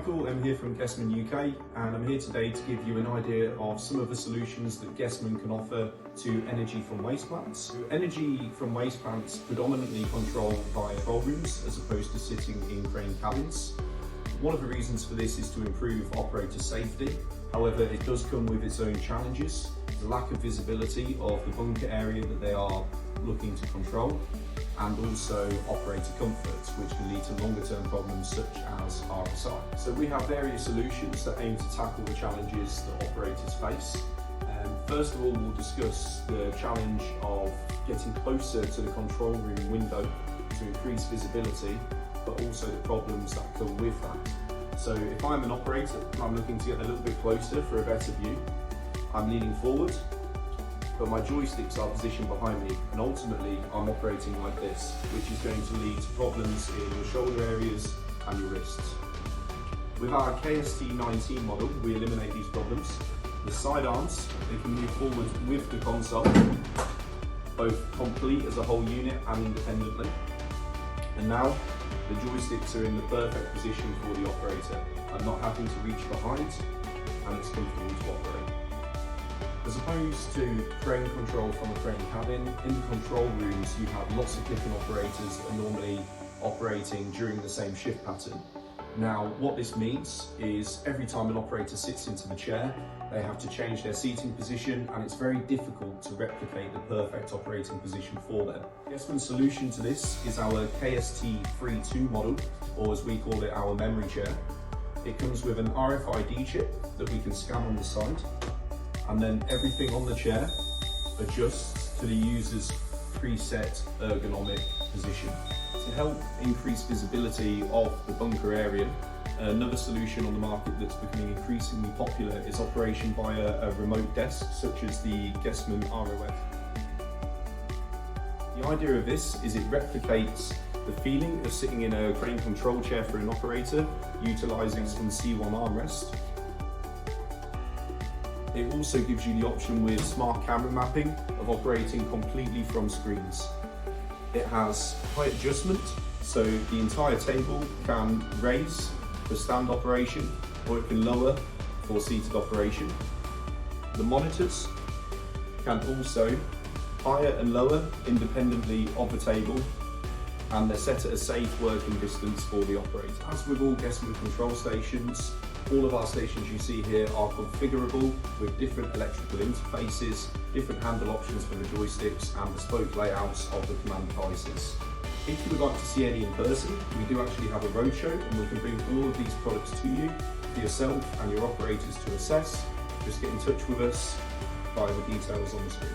Michael, I'm here from Gessmann UK, and I'm here today to give you an idea of some of the solutions that Gessmann can offer to energy from waste plants. So energy from waste plants predominantly controlled by control rooms as opposed to sitting in crane cabins. One of the reasons for this is to improve operator safety. However, it does come with its own challenges. The lack of visibility of the bunker area that they are looking to control, and also operator comfort, which can lead to longer term problems such as RSI. So we have various solutions that aim to tackle the challenges that operators face. First of all, we'll discuss the challenge of getting closer to the control room window to increase visibility, but also the problems that come with that. So if I'm an operator and I'm looking to get a little bit closer for a better view, I'm leaning forward, but my joysticks are positioned behind me, and ultimately I'm operating like this, which is going to lead to problems in your shoulder areas and your wrists. With our KST19 model, we eliminate these problems. The side arms, they can move forward with the console, both complete as a whole unit and independently. And now, the joysticks are in the perfect position for the operator. I'm not having to reach behind, and it's comfortable to operate. As opposed to crane control from a crane cabin, in the control rooms you have lots of different operators that are normally operating during the same shift pattern. Now, what this means is every time an operator sits into the chair, they have to change their seating position, and it's very difficult to replicate the perfect operating position for them. Gessmann's solution to this is our KST32 model, or as we call it, our memory chair. It comes with an RFID chip that we can scan on the side, and then everything on the chair adjusts to the user's preset ergonomic position. To help increase visibility of the bunker area, another solution on the market that's becoming increasingly popular is operation via a remote desk, such as the Gessmann ROF. The idea of this is it replicates the feeling of sitting in a crane control chair for an operator, utilising some C1 armrest. It also gives you the option with smart camera mapping of operating completely from screens. It has height adjustment, so the entire table can raise for stand operation, or it can lower for seated operation. The monitors can also higher and lower independently of the table, and they're set at a safe working distance for the operator. As with all Gessmann control stations, all of our stations you see here are configurable with different electrical interfaces, different handle options for the joysticks, and bespoke layouts of the command devices. If you would like to see any in person, we do actually have a roadshow, and we can bring all of these products to you for yourself and your operators to assess. Just get in touch with us via the details on the screen.